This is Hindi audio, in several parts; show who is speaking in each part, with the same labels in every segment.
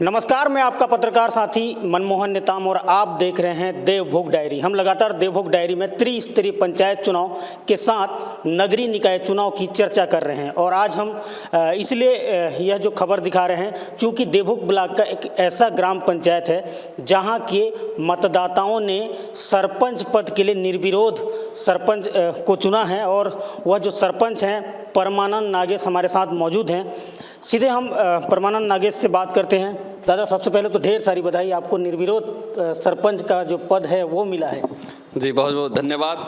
Speaker 1: नमस्कार, मैं आपका पत्रकार साथी मनमोहन नेताम और आप देख रहे हैं देवभोग डायरी। हम लगातार देवभोग डायरी में त्रिस्तरीय पंचायत चुनाव के साथ नगरीय निकाय चुनाव की चर्चा कर रहे हैं और आज हम इसलिए यह जो खबर दिखा रहे हैं क्योंकि देवभोग ब्लॉक का एक ऐसा ग्राम पंचायत है जहां के मतदाताओं ने सरपंच पद के लिए निर्विरोध सरपंच को चुना है और वह जो सरपंच हैं परमानंद नागेश हमारे साथ मौजूद हैं। सीधे हम परमानंद नागेश से बात करते हैं। दादा, सबसे पहले तो ढेर सारी बधाई, आपको निर्विरोध सरपंच का जो पद है वो मिला है।
Speaker 2: जी, बहुत बहुत धन्यवाद।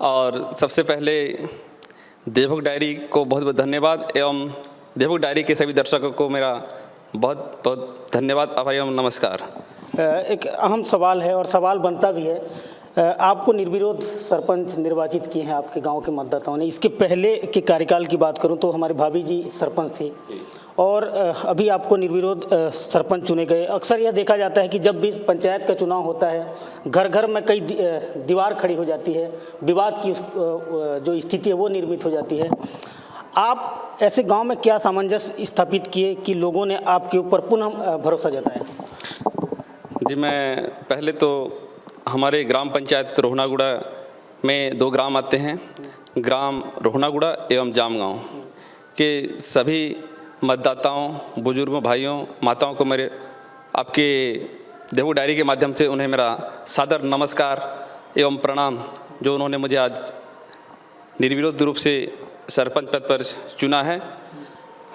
Speaker 2: और सबसे पहले देवभोग डायरी को बहुत बहुत धन्यवाद एवं देवभोग डायरी के सभी दर्शकों को मेरा बहुत बहुत धन्यवाद, आभार एवं नमस्कार।
Speaker 1: एक अहम सवाल है और सवाल बनता भी है, आपको निर्विरोध सरपंच निर्वाचित किए हैं आपके गांव के मतदाताओं ने। इसके पहले के कार्यकाल की बात करूं तो हमारे भाभी जी सरपंच थे और अभी आपको निर्विरोध सरपंच चुने गए। अक्सर यह देखा जाता है कि जब भी पंचायत का चुनाव होता है घर घर में कई दीवार खड़ी हो जाती है, विवाद की जो स्थिति है वो निर्मित हो जाती है। आप ऐसे गांव में क्या सामंजस्य स्थापित किए कि लोगों ने आपके ऊपर पुनः भरोसा जताया?
Speaker 2: जी, मैं पहले तो हमारे ग्राम पंचायत रोहनागुड़ा में 2 ग्राम आते हैं, ग्राम रोहनागुड़ा एवं जामगांव के सभी मतदाताओं, बुजुर्गों, भाइयों, माताओं को मेरे आपके देवभोग डायरी के माध्यम से उन्हें मेरा सादर नमस्कार एवं प्रणाम, जो उन्होंने मुझे आज निर्विरोध रूप से सरपंच पद पर चुना है।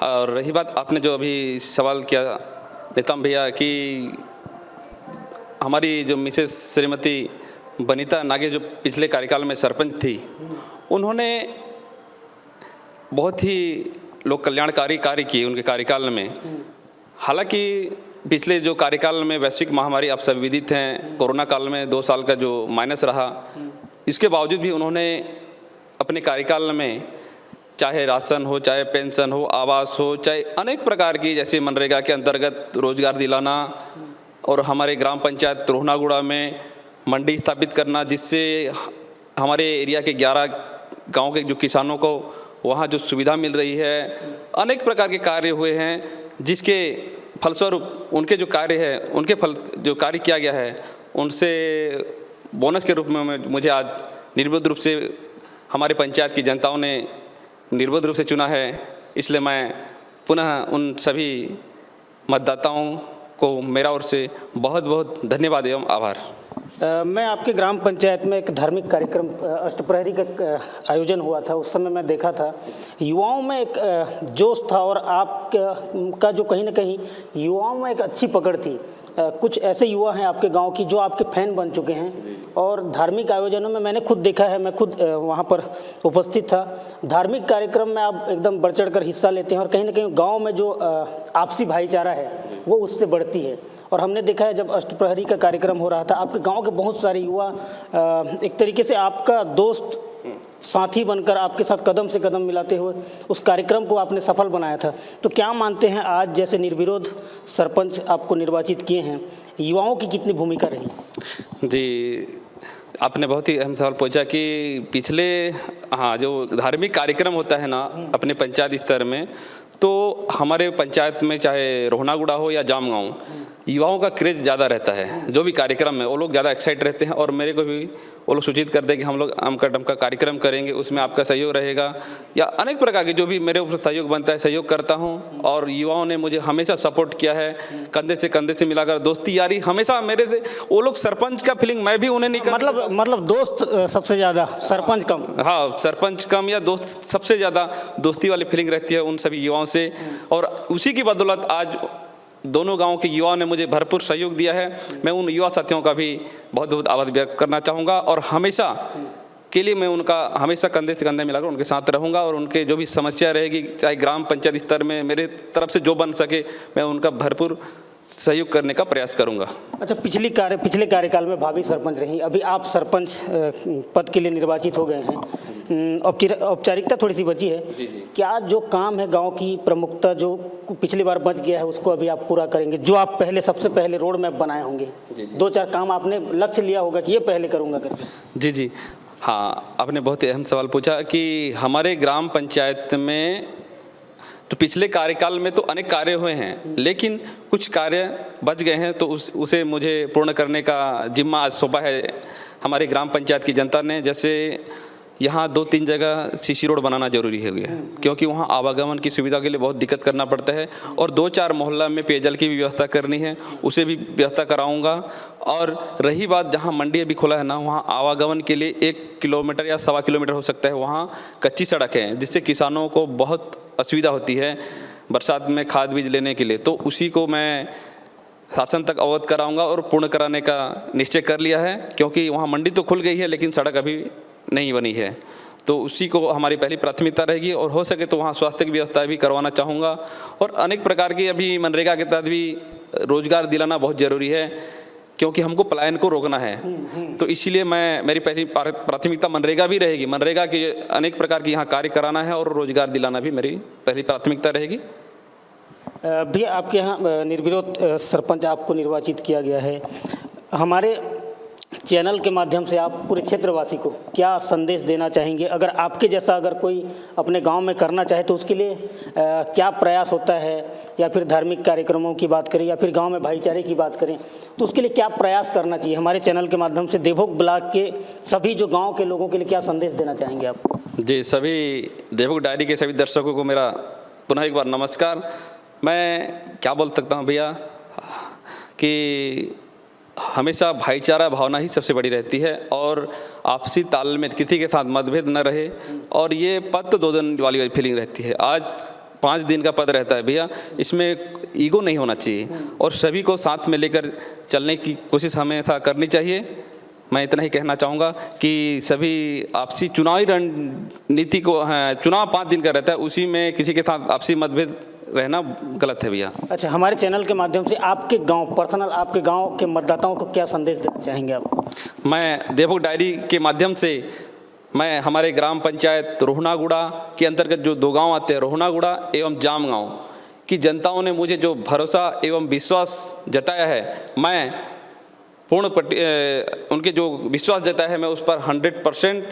Speaker 2: और रही बात आपने जो अभी सवाल किया नेताम भैया कि हमारी जो मिसेस श्रीमती बनीता नागेश जो पिछले कार्यकाल में सरपंच थी, उन्होंने बहुत ही लोक कल्याणकारी कार्य किए उनके कार्यकाल में। हालांकि पिछले जो कार्यकाल में वैश्विक महामारी आप सब विदित हैं, कोरोना काल में 2 साल का जो माइनस रहा, इसके बावजूद भी उन्होंने अपने कार्यकाल में चाहे राशन हो, चाहे पेंशन हो, आवास हो, चाहे अनेक प्रकार की जैसे मनरेगा के अंतर्गत रोजगार दिलाना और हमारे ग्राम पंचायत रोहनागुड़ा में मंडी स्थापित करना, जिससे हमारे एरिया के 11 गांव के जो किसानों को वहां जो सुविधा मिल रही है। अनेक प्रकार के कार्य हुए हैं जिसके फलस्वरूप उनके जो कार्य है, उनके फल जो कार्य किया गया है, उनसे बोनस के रूप में मुझे आज निर्विरोध रूप से हमारे पंचायत की जनताओं ने निर्विरोध रूप से चुना है। इसलिए मैं पुनः उन सभी मतदाताओं को मेरा ओर से बहुत बहुत धन्यवाद एवं आभार।
Speaker 1: मैं आपके ग्राम पंचायत में एक धार्मिक कार्यक्रम अष्टप्रहरी का आयोजन हुआ था, उस समय मैं देखा था युवाओं में एक जोश था और आपका जो कहीं ना कहीं युवाओं में एक अच्छी पकड़ थी। कुछ ऐसे युवा हैं आपके गांव की जो आपके फैन बन चुके हैं और धार्मिक आयोजनों में मैंने खुद देखा है, मैं खुद वहां पर उपस्थित था। धार्मिक कार्यक्रम में आप एकदम बढ़ चढ़ कर हिस्सा लेते हैं और कहीं ना कहीं गाँव में जो आपसी भाईचारा है वो उससे बढ़ती है। और हमने देखा है जब अष्टप्रहरी का कार्यक्रम हो रहा था, आपके गांव के बहुत सारे युवा एक तरीके से आपका दोस्त साथी बनकर आपके साथ कदम से कदम मिलाते हुए उस कार्यक्रम को आपने सफल बनाया था। तो क्या मानते हैं आज जैसे निर्विरोध सरपंच आपको निर्वाचित किए हैं, युवाओं की कितनी भूमिका रही?
Speaker 2: जी, आपने बहुत ही अहम सवाल पूछा कि पिछले जो धार्मिक कार्यक्रम होता है ना अपने पंचायत स्तर में, तो हमारे पंचायत में चाहे रोहनागुड़ा हो या जामगांव, युवाओं का क्रेज ज़्यादा रहता है। जो भी कार्यक्रम है वो लोग ज़्यादा एक्साइट रहते हैं और मेरे को भी वो लोग सूचित करते हैं कि हम लोग अमका डमका कार्यक्रम करेंगे, उसमें आपका सहयोग रहेगा या अनेक प्रकार के जो भी मेरे ऊपर सहयोग बनता है सहयोग करता हूं। और युवाओं ने मुझे हमेशा सपोर्ट किया है, कंधे से मिलाकर दोस्ती यारी हमेशा मेरे से। वो लोग सरपंच का फीलिंग मैं भी उन्हें नहीं कर
Speaker 1: मतलब दोस्त सबसे ज़्यादा, सरपंच कम?
Speaker 2: हाँ, सरपंच कम या दोस्त सबसे ज़्यादा दोस्ती वाली फीलिंग रहती है उन सभी युवाओं से। और उसी की बदौलत आज दोनों गांवों के युवाओं ने मुझे भरपूर सहयोग दिया है। मैं उन युवा साथियों का भी बहुत बहुत आभार व्यक्त करना चाहूँगा और हमेशा के लिए मैं उनका हमेशा कंधे से कंधे मिलाकर उनके साथ रहूँगा और उनके जो भी समस्या रहेगी चाहे ग्राम पंचायत स्तर में मेरे तरफ से जो बन सके मैं उनका भरपूर सहयोग करने का प्रयास करूंगा। अच्छा,
Speaker 1: पिछले कार्यकाल में भाभी सरपंच रही, अभी आप सरपंच पद के लिए निर्वाचित हो गए हैं, औपचारिकता थोड़ी सी बची है।
Speaker 2: जी।
Speaker 1: क्या जो काम है गांव की प्रमुखता जो पिछली बार बच गया है उसको अभी आप पूरा करेंगे? जो आप सबसे पहले रोड मैप बनाए होंगे, 2-4 काम आपने लक्ष्य लिया होगा कि ये पहले करूँगा करके।
Speaker 2: जी हाँ, आपने बहुत ही अहम सवाल पूछा कि हमारे ग्राम पंचायत में तो पिछले कार्यकाल में तो अनेक कार्य हुए हैं, लेकिन कुछ कार्य बच गए हैं, तो उसे मुझे पूर्ण करने का जिम्मा आज सौंपा है हमारी ग्राम पंचायत की जनता ने। जैसे यहाँ 2-3 जगह सीसी रोड बनाना जरूरी हो गया है, क्योंकि वहाँ आवागमन की सुविधा के लिए बहुत दिक्कत करना पड़ता है, और 2-4 मोहल्ला में पेयजल की भी व्यवस्था करनी है, उसे भी व्यवस्था कराऊंगा। और रही बात जहाँ मंडी अभी खुला है ना, वहाँ आवागमन के लिए 1 किलोमीटर या 1.25 किलोमीटर हो सकता है, वहाँ कच्ची सड़क है, जिससे किसानों को बहुत असुविधा होती है बरसात में खाद बीज लेने के लिए। तो उसी को मैं शासन तक अवगत कराऊंगा और पूर्ण कराने का निश्चय कर लिया है, क्योंकि वहाँ मंडी तो खुल गई है लेकिन सड़क अभी नहीं बनी है। तो उसी को हमारी पहली प्राथमिकता रहेगी, और हो सके तो वहाँ स्वास्थ्य की व्यवस्था भी करवाना चाहूँगा। और अनेक प्रकार की अभी मनरेगा के तहत भी रोजगार दिलाना बहुत ज़रूरी है, क्योंकि हमको पलायन को रोकना है। तो इसीलिए मेरी पहली प्राथमिकता मनरेगा भी रहेगी। मनरेगा के अनेक प्रकार की यहाँ कार्य कराना है और रोजगार दिलाना भी मेरी पहली प्राथमिकता रहेगी।
Speaker 1: भैया, आपके यहाँ निर्विरोध सरपंच आपको निर्वाचित किया गया है। हमारे चैनल के माध्यम से आप पूरे क्षेत्रवासी को क्या संदेश देना चाहेंगे? अगर आपके जैसा अगर कोई अपने गांव में करना चाहे तो उसके लिए क्या प्रयास होता है, या फिर धार्मिक कार्यक्रमों की बात करें या फिर गांव में भाईचारे की बात करें, तो उसके लिए क्या प्रयास करना चाहिए? हमारे चैनल के माध्यम से देवभोग ब्लॉक के सभी जो गाँव के लोगों के लिए क्या संदेश देना चाहेंगे आप?
Speaker 2: जी, सभी देवभोग डायरी के सभी दर्शकों को मेरा पुनः एक बार नमस्कार। मैं क्या बोल सकता हूँ भैया कि हमेशा भाईचारा भावना ही सबसे बड़ी रहती है, और आपसी तालमेल, किसी के साथ मतभेद न रहे। और ये पद तो 2 दिन वाली फीलिंग रहती है, आज 5 दिन का पद रहता है भैया, इसमें ईगो नहीं होना चाहिए और सभी को साथ में लेकर चलने की कोशिश हमेशा करनी चाहिए। मैं इतना ही कहना चाहूँगा कि सभी आपसी चुनावी रणनीति को, चुनाव 5 दिन का रहता है, उसी में किसी के साथ आपसी मतभेद रहना गलत है भैया।
Speaker 1: अच्छा, हमारे चैनल के माध्यम से आपके गांव, पर्सनल आपके गांव के मतदाताओं को क्या संदेश देना चाहेंगे आप?
Speaker 2: मैं देवभोग डायरी के माध्यम से मैं हमारे ग्राम पंचायत रोहनागुड़ा के अंतर्गत जो 2 गांव आते हैं, रोहनागुड़ा एवं जाम गाँव की जनताओं ने मुझे जो भरोसा एवं विश्वास जताया है, मैं उनके जो विश्वास जताया है मैं उस पर 100%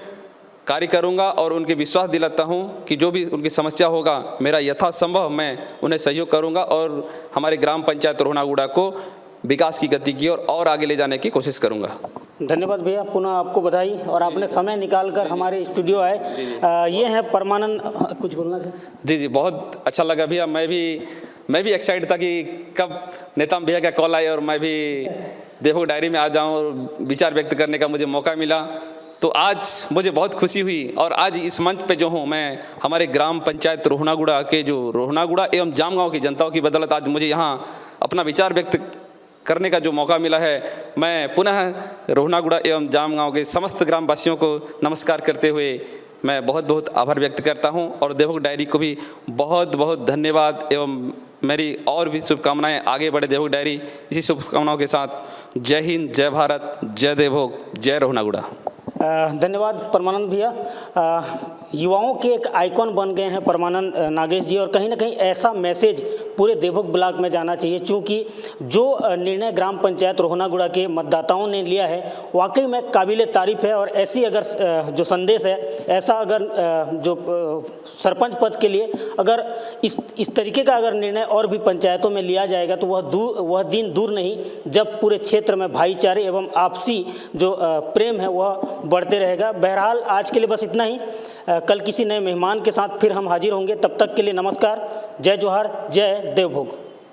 Speaker 2: कार्य करूंगा, और उनके विश्वास दिलाता हूं कि जो भी उनकी समस्या होगा मेरा यथासंभव मैं उन्हें सहयोग करूंगा, और हमारे ग्राम पंचायत रोहनागुड़ा को विकास की गति की और आगे ले जाने की कोशिश करूंगा।
Speaker 1: धन्यवाद भैया, पुनः आपको बधाई, और आपने समय निकालकर हमारे स्टूडियो आए। ये हैं परमानंद, कुछ बोलना है?
Speaker 2: जी, बहुत अच्छा लगा भैया। मैं भी एक्साइटेड था कि कब नेता भैया का कॉल आए और मैं भी देवभोग डायरी में आ जाऊँ और विचार व्यक्त करने का मुझे मौका मिला। तो आज मुझे बहुत खुशी हुई, और आज इस मंच पे जो हूँ मैं हमारे ग्राम पंचायत रोहनागुड़ा के जो रोहनागुड़ा एवं जाम गाँव की जनताओं की बदौलत आज मुझे यहाँ अपना विचार व्यक्त करने का जो मौका मिला है। मैं पुनः रोहनागुड़ा एवं जाम गाँव के समस्त ग्रामवासियों को नमस्कार करते हुए मैं बहुत बहुत आभार व्यक्त करता हूँ, और देवभोग डायरी को भी बहुत बहुत धन्यवाद, एवं मेरी और भी शुभकामनाएं। आगे बढ़े देवभोग डायरी इसी शुभकामनाओं के साथ। जय हिंद, जय भारत, जय देवभोग, जय रोहनागुड़ा।
Speaker 1: धन्यवाद परमानंद भैया। युवाओं के एक आइकॉन बन गए हैं परमानंद नागेश जी, और कहीं ना कहीं ऐसा मैसेज पूरे देवभोग ब्लॉक में जाना चाहिए, क्योंकि जो निर्णय ग्राम पंचायत रोहनागुड़ा के मतदाताओं ने लिया है वाकई में काबिल तारीफ़ है। और ऐसी अगर जो संदेश है, ऐसा अगर जो सरपंच पद के लिए अगर इस तरीके का अगर निर्णय और भी पंचायतों में लिया जाएगा तो वह दिन दूर नहीं जब पूरे क्षेत्र में भाईचारे एवं आपसी जो प्रेम है वह बढ़ते रहेगा। बहरहाल आज के लिए बस इतना ही। कल किसी नए मेहमान के साथ फिर हम हाजिर होंगे। तब तक के लिए नमस्कार, जय जोहार, जय देवभोग।